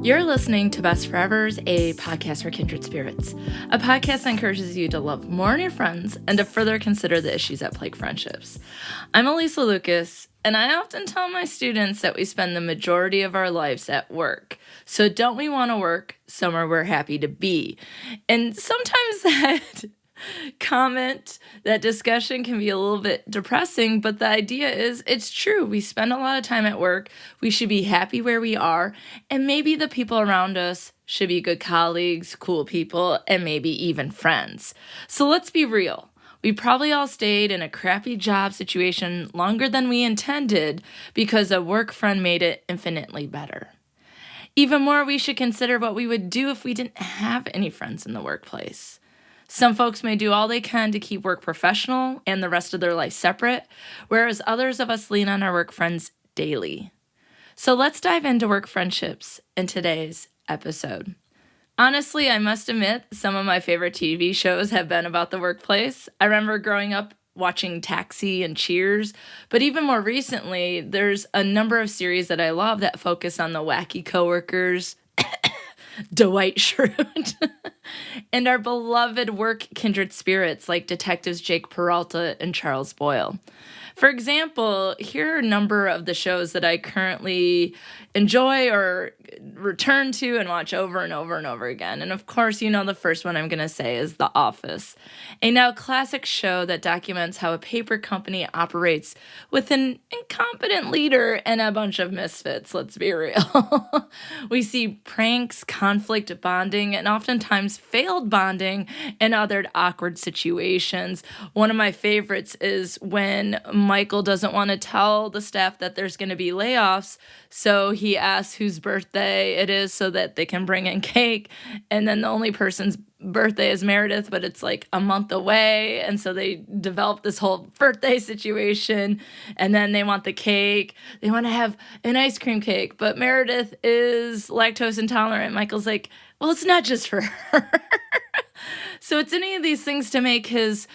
You're listening to Best Forevers, a podcast for kindred spirits. A podcast that encourages you to love more in your friends and to further consider the issues that plague friendships. I'm Alysa Lucas, and I often tell my students that we spend the majority of our lives at work. So don't we want to work somewhere we're happy to be? And sometimes that discussion can be a little bit depressing, but the idea is it's true. We spend a lot of time at work. We should be happy where we are, and maybe the people around us should be good colleagues, cool people, and maybe even friends. So let's be real. We probably all stayed in a crappy job situation longer than we intended because a work friend made it infinitely better. Even more, we should consider what we would do if we didn't have any friends in the workplace. Some folks may do all they can to keep work professional and the rest of their life separate, whereas others of us lean on our work friends daily. So let's dive into work friendships in today's episode. Honestly, I must admit, some of my favorite TV shows have been about the workplace. I remember growing up watching Taxi and Cheers, but even more recently, there's a number of series that I love that focus on the wacky coworkers, Dwight Schrute, and our beloved work kindred spirits like detectives Jake Peralta and Charles Boyle. For example, here are a number of the shows that I currently enjoy or return to and watch over and over and over again. And of course, you know the first one I'm going to say is The Office, a now classic show that documents how a paper company operates with an incompetent leader and a bunch of misfits, let's be real. We see pranks, conflict, bonding, and oftentimes failed bonding and other awkward situations. One of my favorites is when Michael doesn't want to tell the staff that there's going to be layoffs, so he asks whose birthday it is so that they can bring in cake, and then the only person's birthday is Meredith, but it's like a month away, and so they develop this whole birthday situation, and then they want the cake. They want to have an ice cream cake, but Meredith is lactose intolerant. Michael's like, well, it's not just for her. So it's any of these things to make his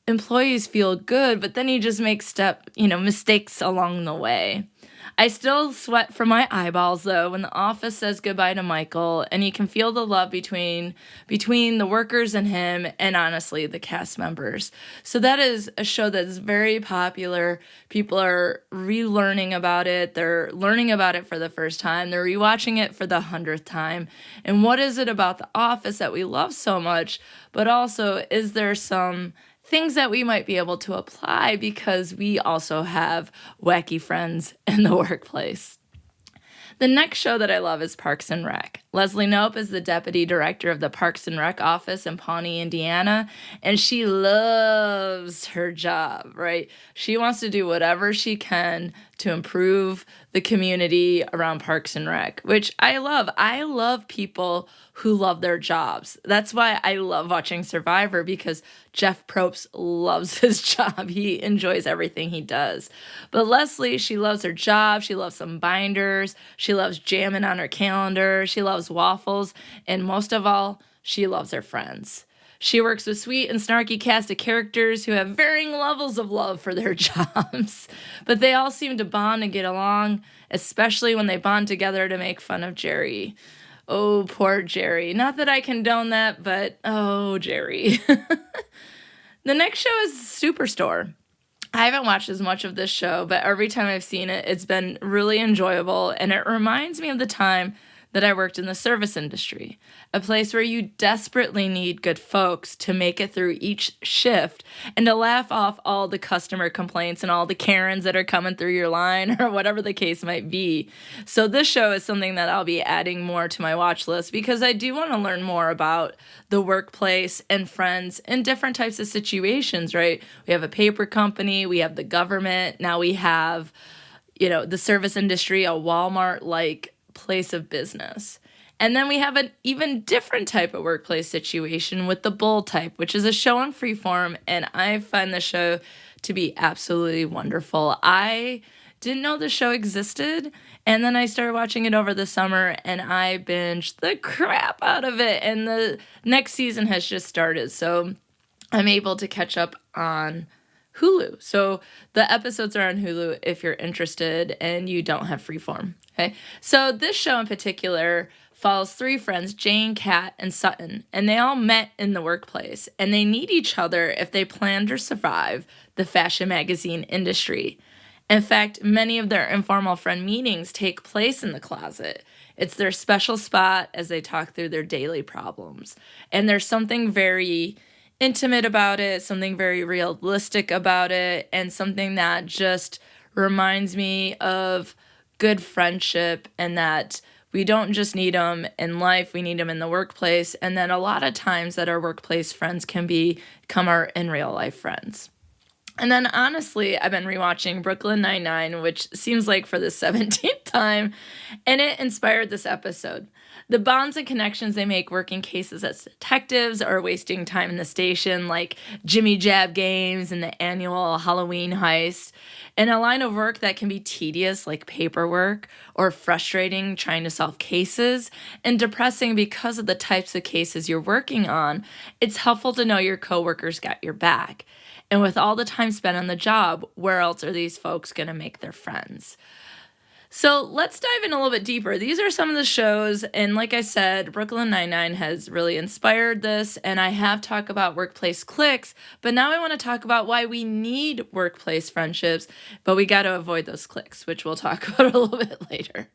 employees feel good, but then he just makes mistakes along the way. I still sweat from my eyeballs, though, when the office says goodbye to Michael, and you can feel the love between the workers and him, and honestly, the cast members. So that is a show that is very popular. People are relearning about it. They're learning about it for the first time. They're rewatching it for the 100th time. And what is it about the office that we love so much? But also, is there some things that we might be able to apply because we also have wacky friends in the workplace? The next show that I love is Parks and Rec. Leslie Knope is the deputy director of the Parks and Rec office in Pawnee, Indiana, and she loves her job, right? She wants to do whatever she can to improve the community around Parks and Rec, which I love. I love people who love their jobs. That's why I love watching Survivor, because Jeff Probst loves his job. He enjoys everything he does. But Leslie, she loves her job. She loves some binders. She loves jamming on her calendar. She loves waffles. And most of all, she loves her friends. She works with sweet and snarky cast of characters who have varying levels of love for their jobs. But they all seem to bond and get along, especially when they bond together to make fun of Jerry. Oh, poor Jerry. Not that I condone that, but oh, Jerry. The next show is Superstore. I haven't watched as much of this show, but every time I've seen it, it's been really enjoyable, and it reminds me of the time that I worked in the service industry, a place where you desperately need good folks to make it through each shift and to laugh off all the customer complaints and all the Karens that are coming through your line or whatever the case might be. So this show is something that I'll be adding more to my watch list because I do want to learn more about the workplace and friends in different types of situations, right? We have a paper company, we have the government, now we have, the service industry, a Walmart-like place of business. And then we have an even different type of workplace situation with the Bull type, which is a show on Freeform, and I find the show to be absolutely wonderful. I didn't know the show existed, and then I started watching it over the summer, and I binged the crap out of it, and the next season has just started, so I'm able to catch up on Hulu. So the episodes are on Hulu if you're interested and you don't have Freeform. Okay. So this show in particular follows three friends, Jane, Kat, and Sutton, and they all met in the workplace, and they need each other if they plan to survive the fashion magazine industry. In fact, many of their informal friend meetings take place in the closet. It's their special spot as they talk through their daily problems. And there's something very intimate about it, something very realistic about it, and something that just reminds me of good friendship, and that we don't just need them in life, we need them in the workplace. And then a lot of times that our workplace friends can become our in real life friends. And then honestly, I've been rewatching Brooklyn Nine-Nine, which seems like for the 17th time, and it inspired this episode. The bonds and connections they make working cases as detectives or wasting time in the station, like Jimmy Jab games and the annual Halloween heist. In a line of work that can be tedious, like paperwork, or frustrating trying to solve cases, and depressing because of the types of cases you're working on, it's helpful to know your coworkers got your back. And with all the time spent on the job, where else are these folks going to make their friends? So let's dive in a little bit deeper. These are some of the shows, and like I said, Brooklyn Nine-Nine has really inspired this, and I have talked about workplace cliques, but now I want to talk about why we need workplace friendships, but we got to avoid those cliques, which we'll talk about a little bit later.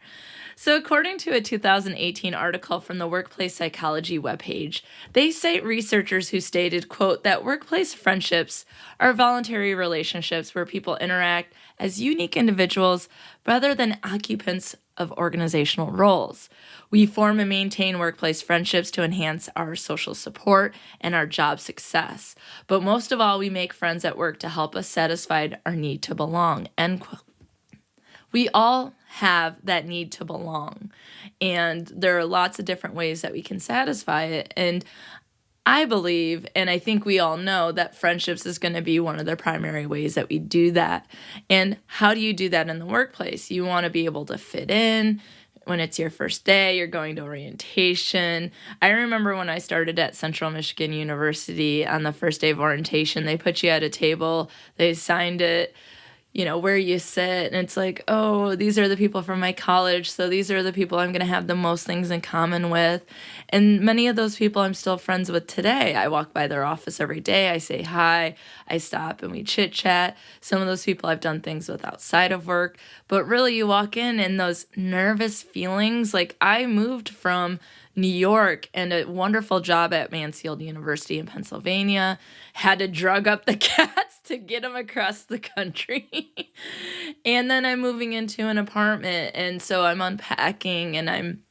So according to a 2018 article from the Workplace Psychology webpage, they cite researchers who stated, quote, that workplace friendships are voluntary relationships where people interact as unique individuals rather than occupants of organizational roles. We form and maintain workplace friendships to enhance our social support and our job success. But most of all, we make friends at work to help us satisfy our need to belong, end quote. We all have that need to belong, and there are lots of different ways that we can satisfy it. And I believe, and I think we all know, that friendships is going to be one of the primary ways that we do that. And how do you do that in the workplace? You want to be able to fit in. When it's your first day, you're going to orientation. I remember when I started at Central Michigan University, on the first day of orientation, they put you at a table, they signed it, where you sit, and it's like, oh, these are the people from my college, so these are the people I'm going to have the most things in common with. And many of those people I'm still friends with today. I walk by their office every day, I say hi, I stop and we chit chat. Some of those people I've done things with outside of work, but really you walk in and those nervous feelings, like I moved from New York and a wonderful job at Mansfield University in Pennsylvania, had to drug up the cats to get them across the country. And then I'm moving into an apartment, and so I'm unpacking and I'm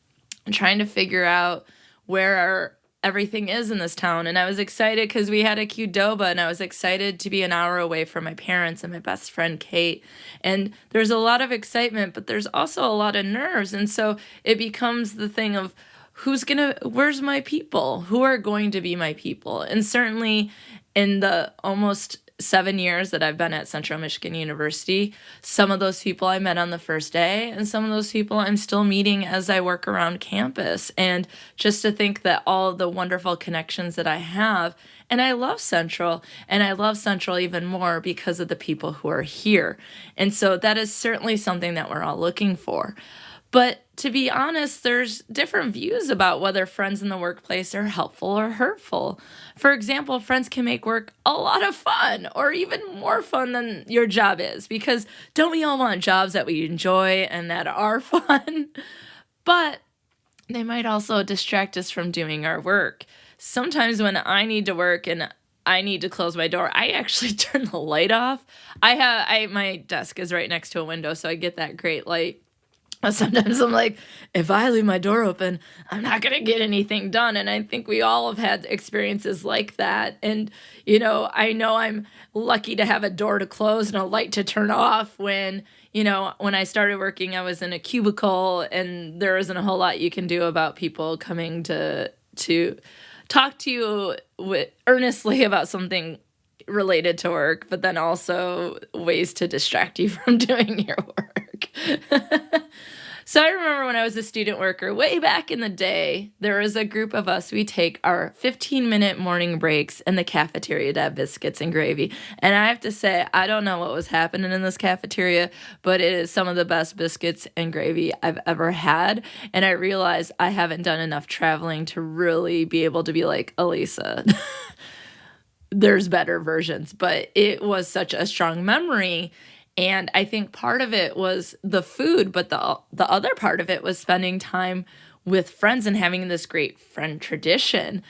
trying to figure out where everything is in this town. And I was excited because we had a Qdoba, and I was excited to be an hour away from my parents and my best friend Kate. And there's a lot of excitement, but there's also a lot of nerves. And so it becomes the thing of, where's my people? Who are going to be my people? And certainly in the almost 7 years that I've been at Central Michigan University, some of those people I met on the first day, and some of those people I'm still meeting as I work around campus. And just to think that all of the wonderful connections that I have, and I love Central, and I love Central even more because of the people who are here. And so that is certainly something that we're all looking for. But to be honest, there's different views about whether friends in the workplace are helpful or hurtful. For example, friends can make work a lot of fun, or even more fun than your job is, because don't we all want jobs that we enjoy and that are fun? But they might also distract us from doing our work. Sometimes when I need to work and I need to close my door, I actually turn the light off. My desk is right next to a window, so I get that great light. Sometimes I'm like, if I leave my door open, I'm not going to get anything done. And I think we all have had experiences like that. And, I know I'm lucky to have a door to close and a light to turn off. When I started working, I was in a cubicle, and there isn't a whole lot you can do about people coming to talk to you earnestly about something related to work, but then also ways to distract you from doing your work. So I remember when I was a student worker way back in the day, there was a group of us. We take our 15-minute morning breaks in the cafeteria to have biscuits and gravy. And I have to say, I don't know what was happening in this cafeteria, but it is some of the best biscuits and gravy I've ever had. And I realized I haven't done enough traveling to really be able to be like Alysa. There's better versions, but it was such a strong memory. And I think part of it was the food, but the other part of it was spending time with friends and having this great friend tradition.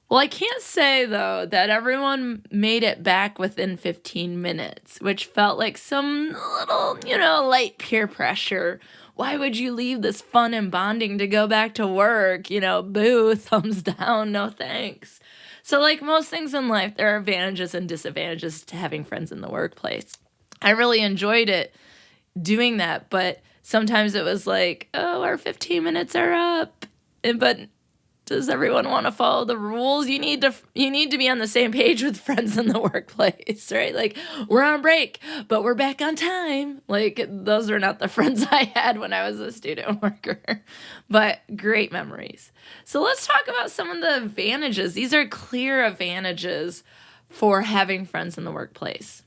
Well, I can't say though that everyone made it back within 15 minutes, which felt like some little, light peer pressure. Why would you leave this fun and bonding to go back to work? Boo, thumbs down, no thanks. So, like most things in life, there are advantages and disadvantages to having friends in the workplace. I really enjoyed it doing that, but sometimes it was like, oh, our 15 minutes are up. But does everyone want to follow the rules? You need to be on the same page with friends in the workplace, right? Like, we're on break, but we're back on time. Like, those are not the friends I had when I was a student worker, but great memories. So let's talk about some of the advantages. These are clear advantages for having friends in the workplace.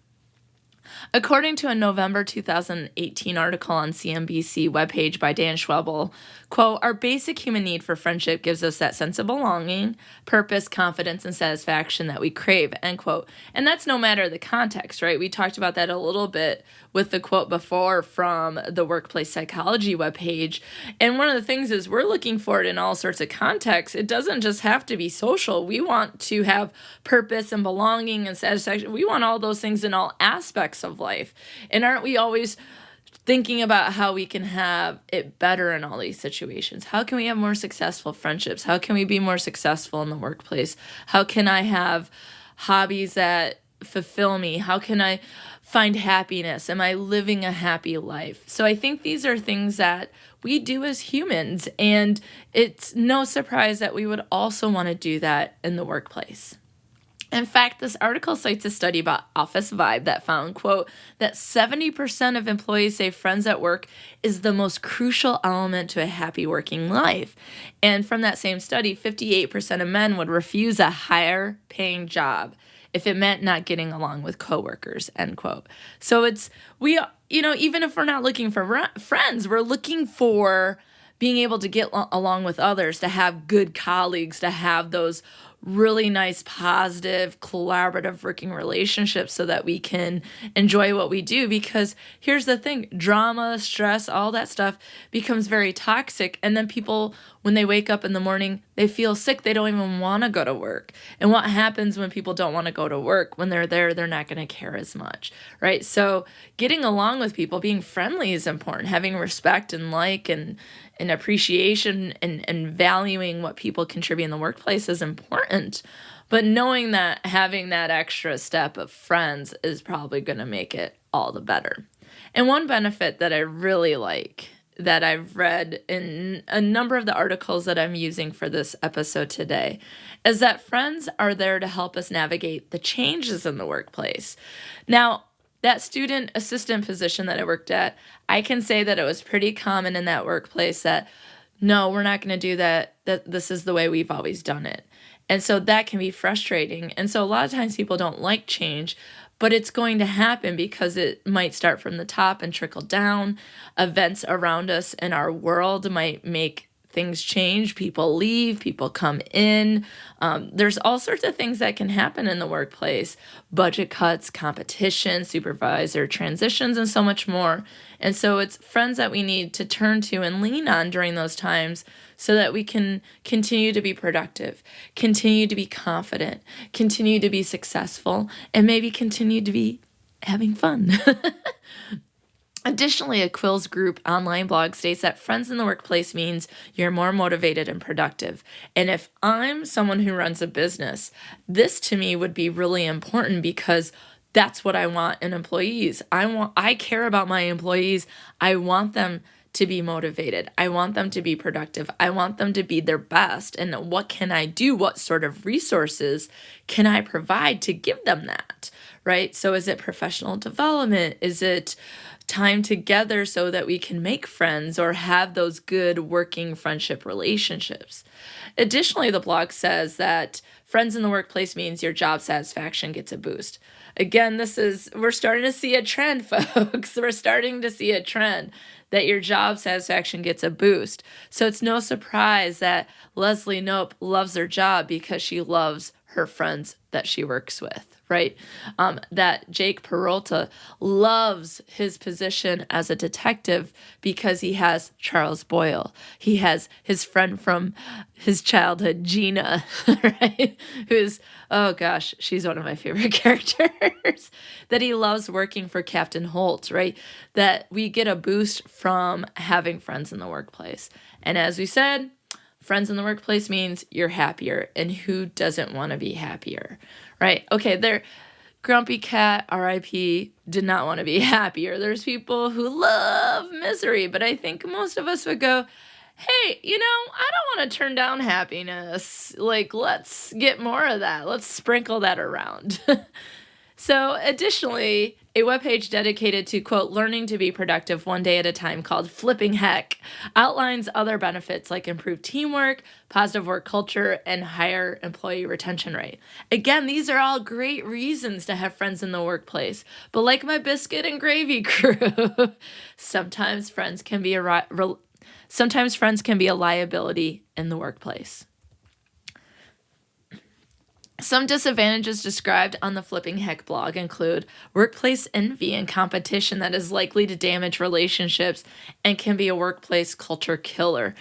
According to a November 2018 article on CNBC webpage by Dan Schwebel, quote, our basic human need for friendship gives us that sense of belonging, purpose, confidence, and satisfaction that we crave, end quote. And that's no matter the context, right? We talked about that a little bit with the quote before from the workplace psychology webpage. And one of the things is we're looking for it in all sorts of contexts. It doesn't just have to be social. We want to have purpose and belonging and satisfaction. We want all those things in all aspects of life. And aren't we always thinking about how we can have it better in all these situations? How can we have more successful friendships? How can we be more successful in the workplace? How can I have hobbies that fulfill me? How can I find happiness? Am I living a happy life? So I think these are things that we do as humans, and it's no surprise that we would also want to do that in the workplace. In fact, this article cites a study about office vibe that found, quote, that 70% of employees say friends at work is the most crucial element to a happy working life. And from that same study, 58% of men would refuse a higher paying job if it meant not getting along with coworkers, end quote. So even if we're not looking for friends, we're looking for being able to get along with others, to have good colleagues, to have those really nice, positive, collaborative working relationships so that we can enjoy what we do. Because here's the thing, drama, stress, all that stuff becomes very toxic. And then people, when they wake up in the morning, they feel sick. They don't even want to go to work. And what happens when people don't want to go to work? When they're there, they're not going to care as much, right? So getting along with people, being friendly is important. Having respect and and appreciation and valuing what people contribute in the workplace is important. But knowing that having that extra step of friends is probably going to make it all the better. And one benefit that I really like that I've read in a number of the articles that I'm using for this episode today is that friends are there to help us navigate the changes in the workplace. Now, that student assistant position that I worked at, I can say that it was pretty common in that workplace that, no, we're not going to do that. That this is the way we've always done it. And so that can be frustrating. And so a lot of times people don't like change, but it's going to happen because it might start from the top and trickle down. Events around us in our world might make things change. People leave, people come in. There's all sorts of things that can happen in the workplace. Budget cuts, competition, supervisor transitions, and so much more. And so it's friends that we need to turn to and lean on during those times so that we can continue to be productive, continue to be confident, continue to be successful, and maybe continue to be having fun. Additionally, a Quills Group online blog states that friends in the workplace means you're more motivated and productive. And if I'm someone who runs a business, this to me would be really important because that's what I want in employees. I care about my employees. I want them to be motivated. I want them to be productive. I want them to be their best. And what can I do? What sort of resources can I provide to give them that, right? So is it professional development? Is it time together so that we can make friends or have those good working friendship relationships? Additionally, the blog says that friends in the workplace means your job satisfaction gets a boost. Again, we're starting to see a trend, folks. We're starting to see a trend that your job satisfaction gets a boost. So it's no surprise that Leslie Knope loves her job because she loves her friends that she works with, right? That Jake Peralta loves his position as a detective because he has Charles Boyle. He has his friend from his childhood, Gina, right? Who's, oh gosh, she's one of my favorite characters. That he loves working for Captain Holt, right? That we get a boost from having friends in the workplace. And as we said, friends in the workplace means you're happier, and who doesn't want to be happier, right? Okay, Grumpy Cat, RIP, did not want to be happier. There's people who love misery, but I think most of us would go, hey, I don't want to turn down happiness. Like, let's get more of that. Let's sprinkle that around. So additionally, a webpage dedicated to, quote, learning to be productive one day at a time called Flipping Heck outlines other benefits like improved teamwork, positive work culture, and higher employee retention rate. Again, these are all great reasons to have friends in the workplace. But like my biscuit and gravy crew, sometimes friends can be a liability in the workplace. Some disadvantages described on the Flipping Heck blog include workplace envy and competition that is likely to damage relationships and can be a workplace culture killer.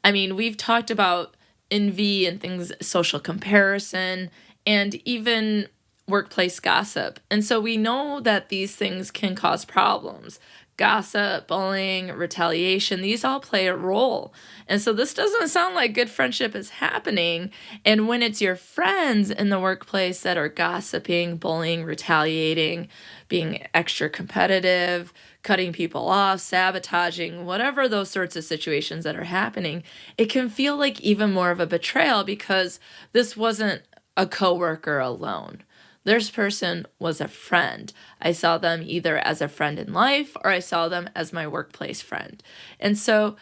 I mean, we've talked about envy and things, social comparison, and even workplace gossip. And so we know that these things can cause problems. Gossip, bullying, retaliation, these all play a role. And so this doesn't sound like good friendship is happening. And when it's your friends in the workplace that are gossiping, bullying, retaliating, being extra competitive, cutting people off, sabotaging, whatever those sorts of situations that are happening, it can feel like even more of a betrayal because this wasn't a coworker alone. This person was a friend. I saw them either as a friend in life or I saw them as my workplace friend. And so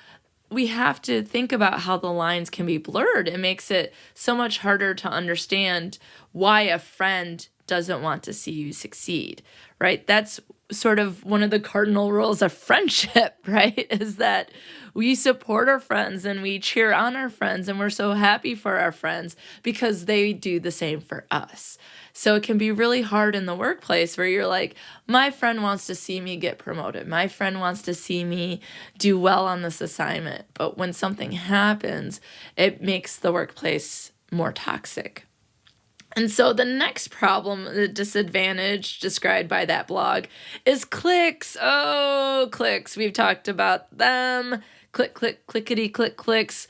we have to think about how the lines can be blurred. It makes it so much harder to understand why a friend doesn't want to see you succeed, right? That's sort of one of the cardinal rules of friendship, right? Is that we support our friends and we cheer on our friends and we're so happy for our friends because they do the same for us. So it can be really hard in the workplace where you're like, my friend wants to see me get promoted. My friend wants to see me do well on this assignment. But when something happens, it makes the workplace more toxic. And so the next problem, the disadvantage described by that blog is cliques. Oh, cliques. We've talked about them. Click, click, clickety, click, clicks.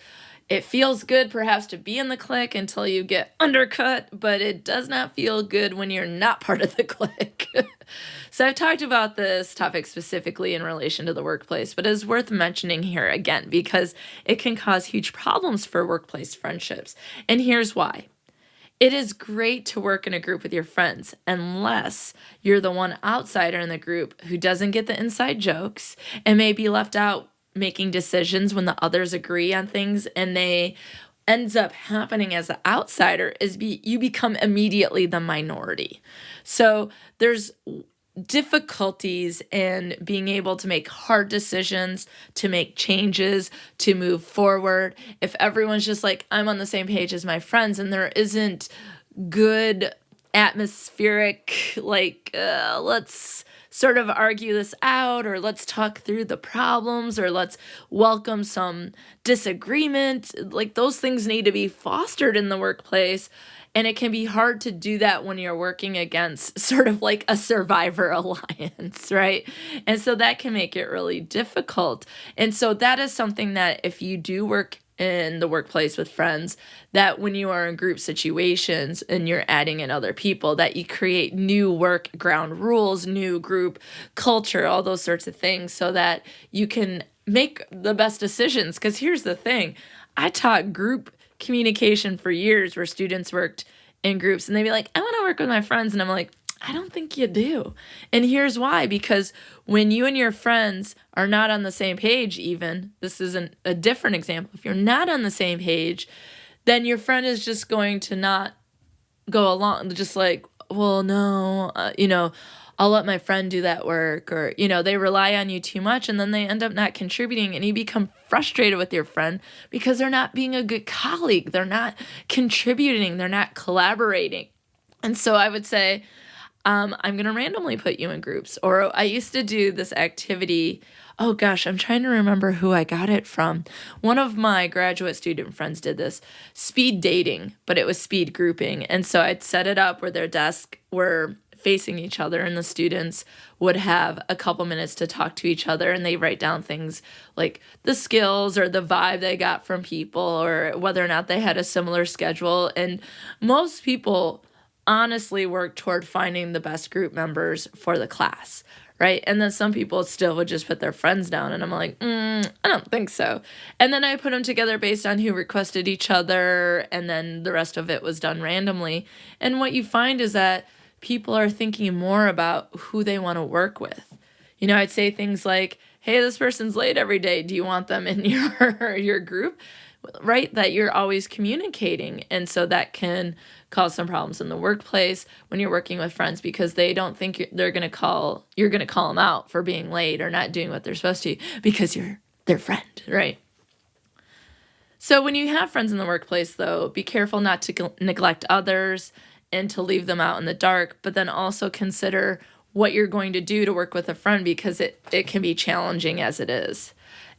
It feels good perhaps to be in the clique until you get undercut, but it does not feel good when you're not part of the clique. So I've talked about this topic specifically in relation to the workplace, but it's worth mentioning here again because it can cause huge problems for workplace friendships. And here's why. It is great to work in a group with your friends unless you're the one outsider in the group who doesn't get the inside jokes and may be left out making decisions when the others agree on things, and they ends up happening as an outsider is you become immediately the minority. So there's difficulties in being able to make hard decisions, to make changes, to move forward. If everyone's just like, I'm on the same page as my friends, and there isn't good atmospheric, let's sort of argue this out, or let's talk through the problems, or let's welcome some disagreement. Like those things need to be fostered in the workplace. And it can be hard to do that when you're working against sort of like a survivor alliance, right? And so that can make it really difficult. And so that is something that if you do work in the workplace with friends, that when you are in group situations and you're adding in other people, that you create new work ground rules, new group culture, all those sorts of things, so that you can make the best decisions. Because here's the thing, I taught group communication for years where students worked in groups and they'd be like, I want to work with my friends. And I'm like, I don't think you do. And here's why, because when you and your friends are not on the same page, even, this is a different example. If you're not on the same page, then your friend is just going to not go along, just like, well, no, I'll let my friend do that work, or, they rely on you too much, and then they end up not contributing, and you become frustrated with your friend because they're not being a good colleague. They're not contributing. They're not collaborating. And so I would say, I'm going to randomly put you in groups. Or I used to do this activity. Oh gosh, I'm trying to remember who I got it from. One of my graduate student friends did this, speed dating, but it was speed grouping. And so I'd set it up where their desks were facing each other and the students would have a couple minutes to talk to each other, and they write down things like the skills or the vibe they got from people or whether or not they had a similar schedule. And most people honestly work toward finding the best group members for the class, right? And then some people still would just put their friends down, and I'm like, I don't think so. And then I put them together based on who requested each other, and then the rest of it was done randomly. And what you find is that people are thinking more about who they want to work with. I'd say things like, hey, this person's late every day. Do you want them in your group? Right? That you're always communicating. And so that can cause some problems in the workplace when you're working with friends, because they don't think you're going to call them out for being late or not doing what they're supposed to, because you're their friend, right? So when you have friends in the workplace, though, be careful not to neglect others and to leave them out in the dark, but then also consider what you're going to do to work with a friend, because it can be challenging as it is.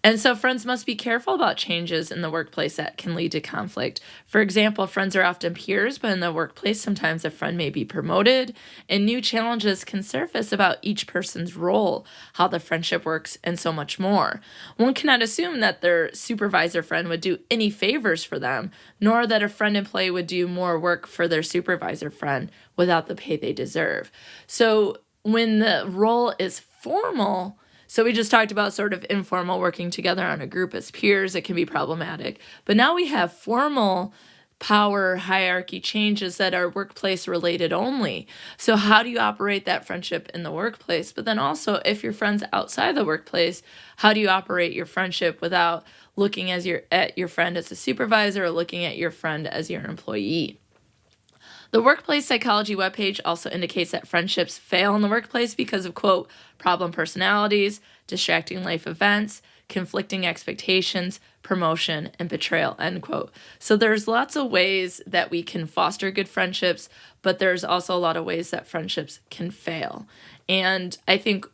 And so friends must be careful about changes in the workplace that can lead to conflict. For example, friends are often peers, but in the workplace, sometimes a friend may be promoted, and new challenges can surface about each person's role, how the friendship works, and so much more. One cannot assume that their supervisor friend would do any favors for them, nor that a friend employee would do more work for their supervisor friend without the pay they deserve. So when the role is formal, so we just talked about sort of informal working together on a group as peers, it can be problematic. But now we have formal power hierarchy changes that are workplace related only. So how do you operate that friendship in the workplace? But then also, if you're friends outside the workplace, how do you operate your friendship without looking at your friend as a supervisor or looking at your friend as your employee? The workplace psychology webpage also indicates that friendships fail in the workplace because of, quote, problem personalities, distracting life events, conflicting expectations, promotion, and betrayal, end quote. So there's lots of ways that we can foster good friendships, but there's also a lot of ways that friendships can fail. And I think,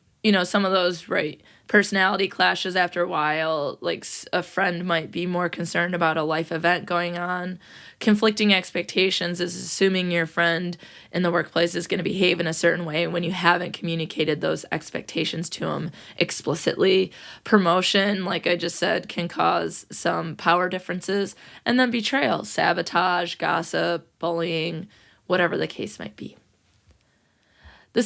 some of those, right, personality clashes after a while, like a friend might be more concerned about a life event going on. Conflicting expectations is assuming your friend in the workplace is going to behave in a certain way when you haven't communicated those expectations to them explicitly. Promotion, like I just said, can cause some power differences. And then betrayal, sabotage, gossip, bullying, whatever the case might be. The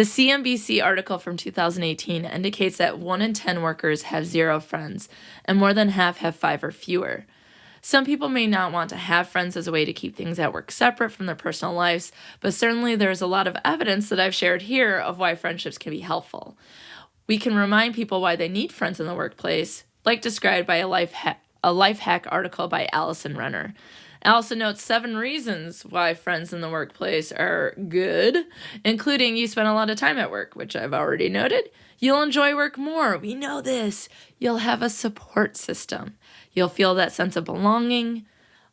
CNBC article from 2018 indicates that 1 in 10 workers have 0 friends, and more than half have 5 or fewer. Some people may not want to have friends as a way to keep things at work separate from their personal lives, but certainly there's a lot of evidence that I've shared here of why friendships can be helpful. We can remind people why they need friends in the workplace, like described by a life hack article by Alysa Renner. Alysa notes 7 reasons why friends in the workplace are good, including you spend a lot of time at work, which I've already noted. You'll enjoy work more. We know this. You'll have a support system. You'll feel that sense of belonging.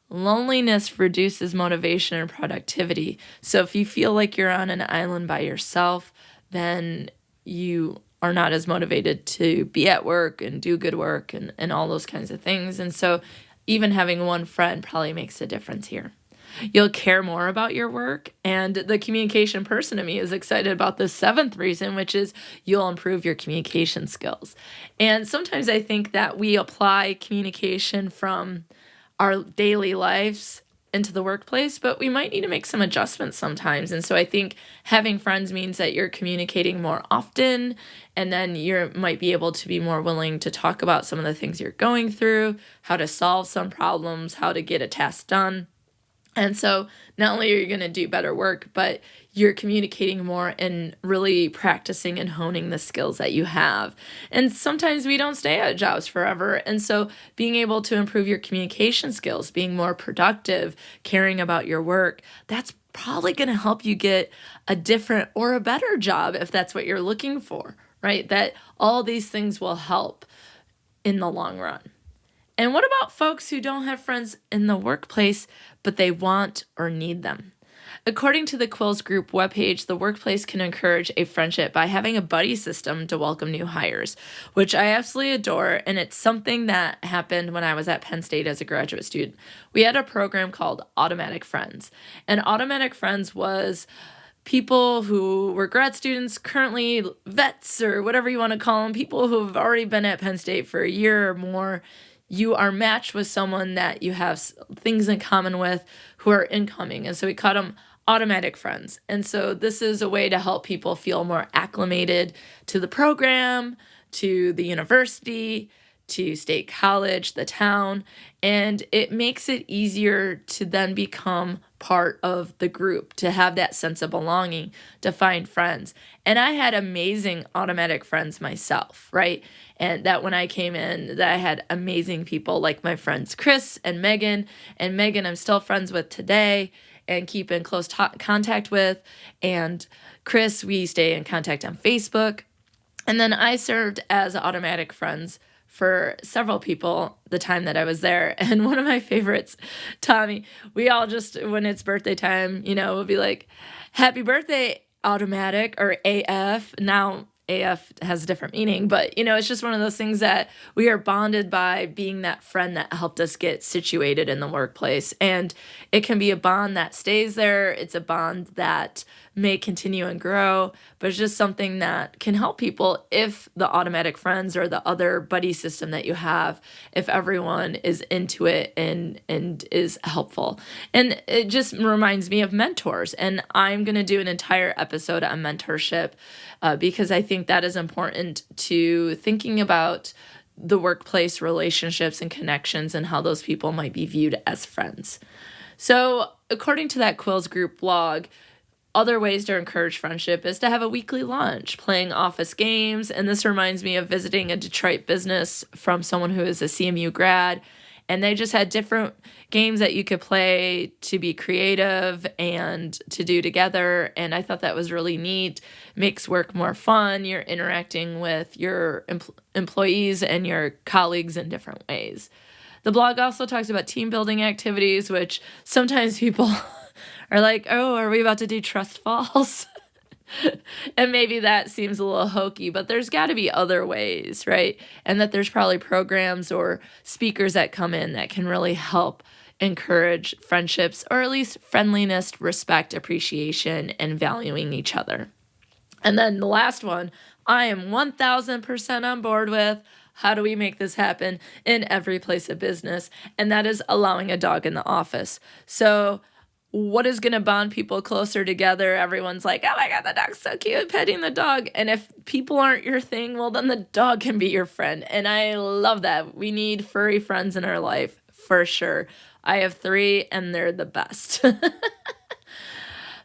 Loneliness reduces motivation and productivity. So if you feel like you're on an island by yourself, then you are not as motivated to be at work and do good work and all those kinds of things. And so even having one friend probably makes a difference here. You'll care more about your work, and the communication person in me is excited about the 7th reason, which is you'll improve your communication skills. And sometimes I think that we apply communication from our daily lives into the workplace, but we might need to make some adjustments sometimes. And so I think having friends means that you're communicating more often, and then you might be able to be more willing to talk about some of the things you're going through, how to solve some problems, how to get a task done. And so not only are you going to do better work, but you're communicating more and really practicing and honing the skills that you have. And sometimes we don't stay at jobs forever. And so being able to improve your communication skills, being more productive, caring about your work, that's probably going to help you get a different or a better job if that's what you're looking for, right? That all these things will help in the long run. And what about folks who don't have friends in the workplace, but they want or need them? According to the Quills Group webpage, the workplace can encourage a friendship by having a buddy system to welcome new hires, which I absolutely adore, and it's something that happened when I was at Penn State as a graduate student. We had a program called Automatic Friends, and Automatic Friends was people who were grad students, currently vets or whatever you want to call them, people who have already been at Penn State for a year or more. You are matched with someone that you have things in common with who are incoming. And so we call them automatic friends. And so this is a way to help people feel more acclimated to the program, to the university, to State College, the town, and it makes it easier to then become part of the group, to have that sense of belonging, to find friends. And I had amazing automatic friends myself, right? And that when I came in, that I had amazing people like my friends Chris and Megan I'm still friends with today and keep in close contact with. And Chris, we stay in contact on Facebook. And then I served as automatic friends for several people the time that I was there. And one of my favorites, Tommy, we all just, when it's birthday time, we'll be like, happy birthday, automatic, or AF. Now, AF has a different meaning, but it's just one of those things that we are bonded by being that friend that helped us get situated in the workplace. And it can be a bond that stays there. It's a bond that may continue and grow, but it's just something that can help people if the automatic friends or the other buddy system that you have, if everyone is into it and is helpful. And it just reminds me of mentors. And I'm going to do an entire episode on mentorship because I think that is important to thinking about the workplace relationships and connections and how those people might be viewed as friends. So according to that Quills Group blog, other ways to encourage friendship is to have a weekly lunch, playing office games. And this reminds me of visiting a Detroit business from someone who is a CMU grad. And they just had different games that you could play to be creative and to do together. And I thought that was really neat. Makes work more fun. You're interacting with your employees and your colleagues in different ways. The blog also talks about team building activities, which sometimes people are like, oh, are we about to do trust falls? And maybe that seems a little hokey, but there's got to be other ways, right? And that there's probably programs or speakers that come in that can really help encourage friendships, or at least friendliness, respect, appreciation, and valuing each other. And then the last one, I am 1000% on board with. How do we make this happen in every place of business? And that is allowing a dog in the office. So what is going to bond people closer together? Everyone's like, oh my God, the dog's so cute, petting the dog. And if people aren't your thing, well, then the dog can be your friend. And I love that. We need furry friends in our life, for sure. I have 3, and they're the best.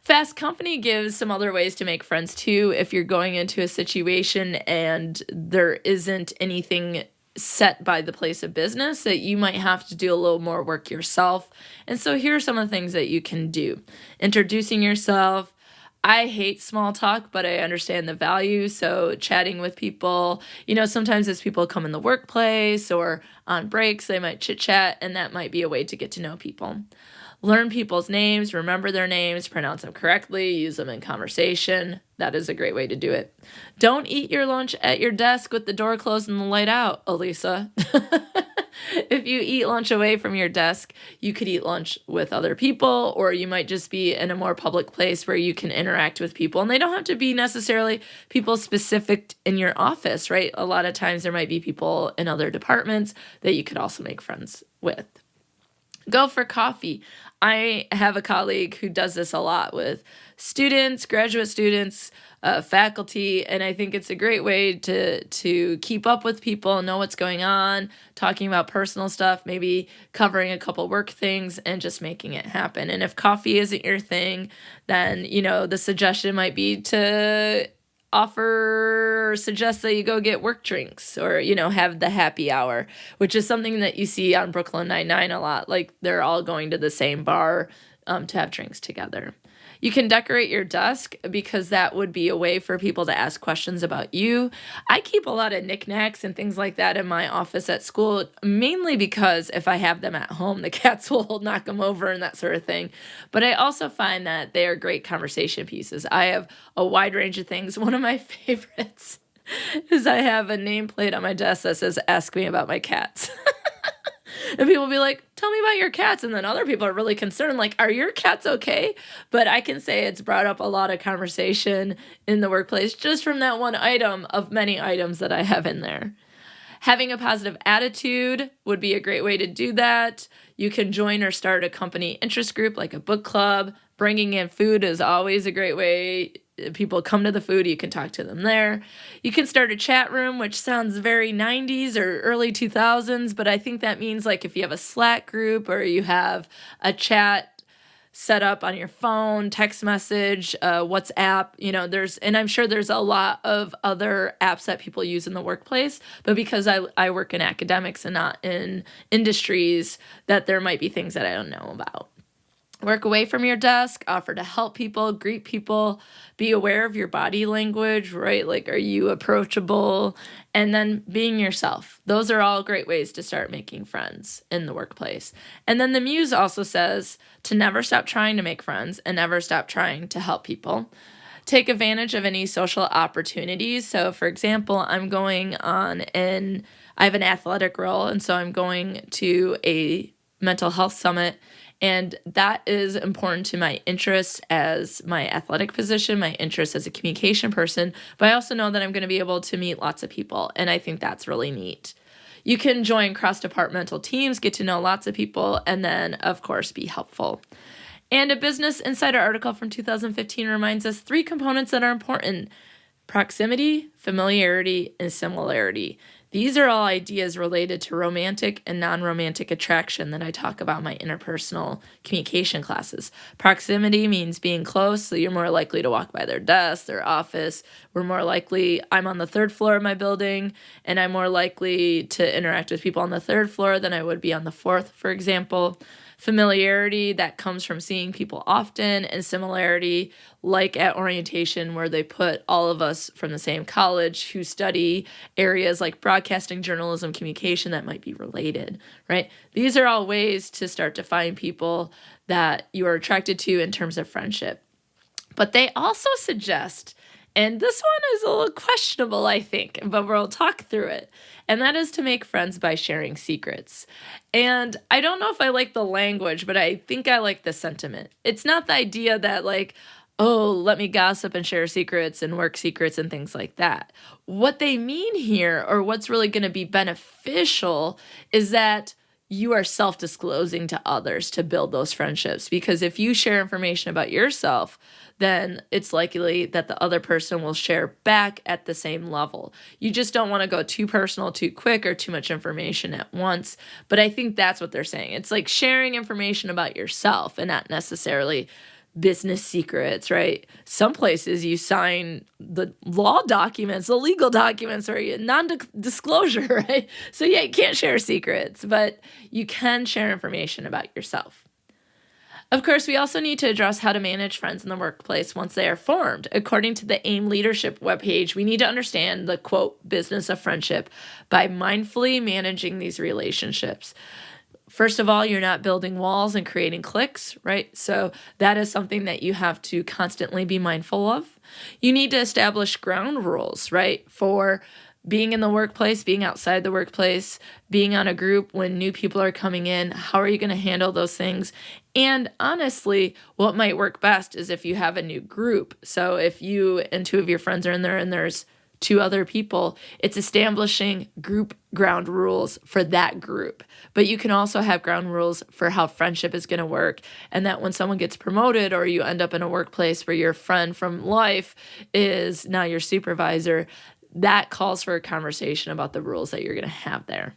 Fast Company gives some other ways to make friends too. If you're going into a situation and there isn't anything set by the place of business, that you might have to do a little more work yourself. And so here are some of the things that you can do. Introducing yourself. I hate small talk, but I understand the value. So chatting with people, sometimes as people come in the workplace or on breaks, they might chit chat, and that might be a way to get to know people. Learn people's names, remember their names, pronounce them correctly, use them in conversation. That is a great way to do it. Don't eat your lunch at your desk with the door closed and the light out, Alysa. If you eat lunch away from your desk, you could eat lunch with other people, or you might just be in a more public place where you can interact with people. And they don't have to be necessarily people specific in your office, right? A lot of times there might be people in other departments that you could also make friends with. Go for coffee. I have a colleague who does this a lot with students, graduate students, faculty, and I think it's a great way to keep up with people, know what's going on, talking about personal stuff, maybe covering a couple work things, and just making it happen. And if coffee isn't your thing, then the suggestion might be to offer or suggest that you go get work drinks or have the happy hour, which is something that you see on Brooklyn Nine-Nine a lot. Like they're all going to the same bar to have drinks together. You can decorate your desk because that would be a way for people to ask questions about you. I keep a lot of knickknacks and things like that in my office at school, mainly because if I have them at home, the cats will knock them over and that sort of thing. But I also find that they are great conversation pieces. I have a wide range of things. One of my favorites is I have a nameplate on my desk that says, "Ask me about my cats." And people will be like, "Tell me about your cats." And then other people are really concerned, like, "Are your cats okay?" But I can say it's brought up a lot of conversation in the workplace just from that one item of many items that I have in there. Having a positive attitude would be a great way to do that. You can join or start a company interest group like a book club. Bringing in food is always a great way. People come to the food, you can talk to them there. You can start a chat room, which sounds very 90s or early 2000s, but I think that means like if you have a Slack group or you have a chat set up on your phone, text message, WhatsApp, and I'm sure there's a lot of other apps that people use in the workplace, but because I work in academics and not in industries, that there might be things that I don't know about. Work away from your desk, offer to help people, greet people, be aware of your body language, right? Like, are you approachable? And then being yourself. Those are all great ways to start making friends in the workplace. And then the Muse also says to never stop trying to make friends and never stop trying to help people. Take advantage of any social opportunities. So, for example, I have an athletic role, and so I'm going to a mental health summit. And that is important to my interests as my athletic position, my interests as a communication person, but I also know that I'm going to be able to meet lots of people, and I think that's really neat. You can join cross-departmental teams, get to know lots of people, and then, of course, be helpful. And a Business Insider article from 2015 reminds us 3 components that are important: proximity, familiarity, and similarity. These are all ideas related to romantic and non-romantic attraction that I talk about in my interpersonal communication classes. Proximity means being close, so you're more likely to walk by their desk, their office. I'm on the 3rd floor of my building, and I'm more likely to interact with people on the 3rd floor than I would be on the 4th, for example. Familiarity, that comes from seeing people often, and similarity, like at orientation where they put all of us from the same college who study areas like broadcasting, journalism, communication that might be related, right? These are all ways to start to find people that you are attracted to in terms of friendship. But they also suggest, and this one is a little questionable, I think, but we'll talk through it. And that is to make friends by sharing secrets. And I don't know if I like the language, but I think I like the sentiment. It's not the idea that like, oh, let me gossip and share secrets and work secrets and things like that. What they mean here, or what's really going to be beneficial, is that you are self-disclosing to others to build those friendships. Because if you share information about yourself, then it's likely that the other person will share back at the same level. You just don't want to go too personal too quick or too much information at once. But I think that's what they're saying. It's like sharing information about yourself and not necessarily business secrets, right? Some places you sign the law documents, the legal documents, or non-disclosure, right? So yeah, you can't share secrets, but you can share information about yourself. Of course, we also need to address how to manage friends in the workplace once they are formed. According to the AIM Leadership webpage, we need to understand the, quote, business of friendship by mindfully managing these relationships. First of all, you're not building walls and creating cliques, right? So that is something that you have to constantly be mindful of. You need to establish ground rules, right? For being in the workplace, being outside the workplace, being on a group when new people are coming in. How are you going to handle those things? And honestly, what might work best is if you have a new group. So if you and 2 of your friends are in there and there's to other people. It's establishing group ground rules for that group. But you can also have ground rules for how friendship is going to work, and that when someone gets promoted or you end up in a workplace where your friend from life is now your supervisor, that calls for a conversation about the rules that you're going to have there.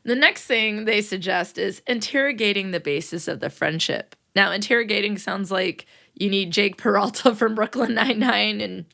The next thing they suggest is interrogating the basis of the friendship. Now, interrogating sounds like you need Jake Peralta from Brooklyn Nine-Nine, and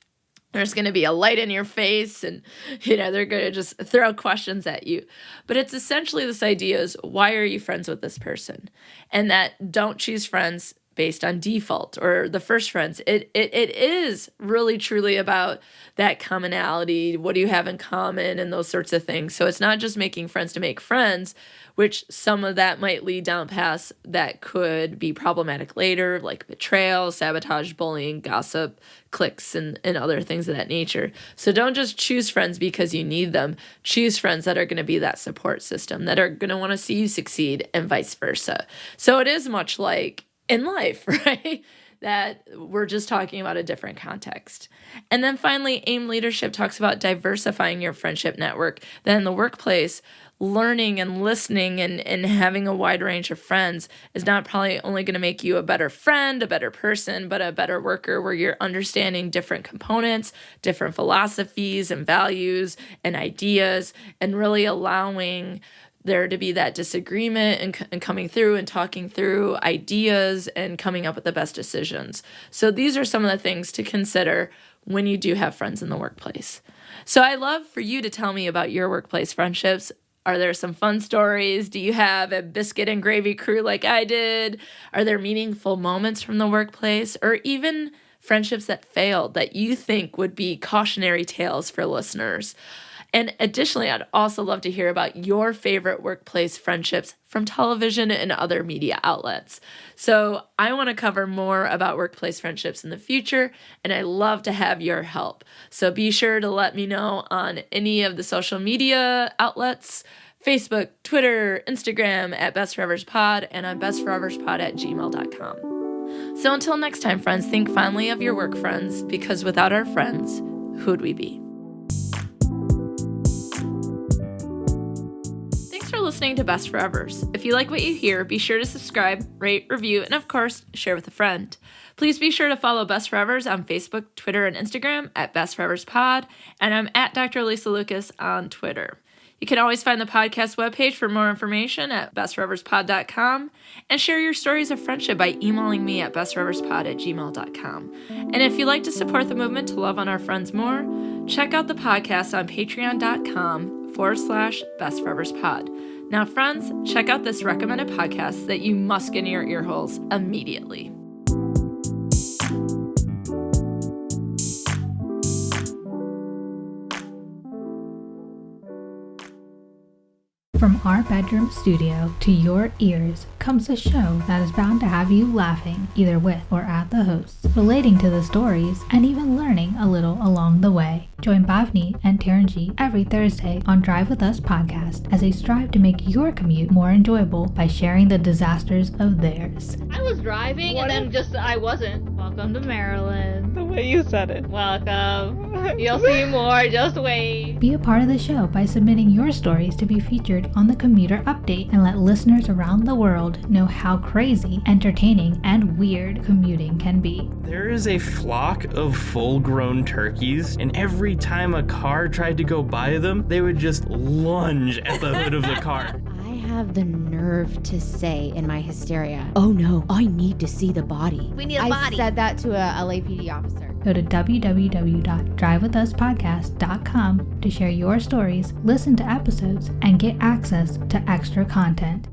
there's going to be a light in your face, and they're going to just throw questions at you. But it's essentially this idea is, why are you friends with this person? And that don't choose friends based on default or the first friends. It is really truly about that commonality. What do you have in common and those sorts of things. So it's not just making friends to make friends, which some of that might lead down paths that could be problematic later, like betrayal, sabotage, bullying, gossip, cliques, and other things of that nature. So don't just choose friends because you need them. Choose friends that are going to be that support system, that are going to want to see you succeed, and vice versa. So it is much like in life, right? That we're just talking about a different context. And then finally, AIM Leadership talks about diversifying your friendship network. Then in the workplace, learning and listening and having a wide range of friends is not probably only going to make you a better friend, a better person, but a better worker, where you're understanding different components, different philosophies and values and ideas, and really allowing there to be that disagreement and coming through and talking through ideas and coming up with the best decisions. So these are some of the things to consider when you do have friends in the workplace. So I'd love for you to tell me about your workplace friendships. Are there some fun stories? Do you have a biscuit and gravy crew like I did? Are there meaningful moments from the workplace, or even friendships that failed that you think would be cautionary tales for listeners? And additionally, I'd also love to hear about your favorite workplace friendships from television and other media outlets. So I want to cover more about workplace friendships in the future, and I love to have your help. So be sure to let me know on any of the social media outlets, Facebook, Twitter, Instagram at bestforeverspod, and on bestforeverspod@gmail.com. So until next time, friends, think fondly of your work friends, because without our friends, who'd we be? Listening to Best Forevers. If you like what you hear, be sure to subscribe, rate, review, and of course, share with a friend. Please be sure to follow Best Forevers on Facebook, Twitter, and Instagram at Best Forevers Pod, and I'm at Dr. Alysa Lucas on Twitter. You can always find the podcast webpage for more information at bestforeverspod.com, and share your stories of friendship by emailing me at bestforeverspod@gmail.com. And if you'd like to support the movement to love on our friends more, check out the podcast on patreon.com/bestforeverspod. Now, friends, check out this recommended podcast that you must get in your ear holes immediately. From our bedroom studio to your ears comes a show that is bound to have you laughing, either with or at the hosts, relating to the stories, and even learning a little along the way. Join Bhavni and Taranji every Thursday on Drive With Us podcast as they strive to make your commute more enjoyable by sharing the disasters of theirs. I was driving I wasn't. Welcome to Maryland. The way you said it. Welcome. You'll see more, just wait. Be a part of the show by submitting your stories to be featured on the Commuter Update, and let listeners around the world know how crazy, entertaining, and weird commuting can be. There is a flock of full-grown turkeys, and every time a car tried to go by them, they would just lunge at the hood of the car. I have the nerve to say in my hysteria, "Oh no, I need to see the body." We need a body. I said that to a LAPD officer. Go to www.drivewithuspodcast.com to share your stories, listen to episodes, and get access to extra content.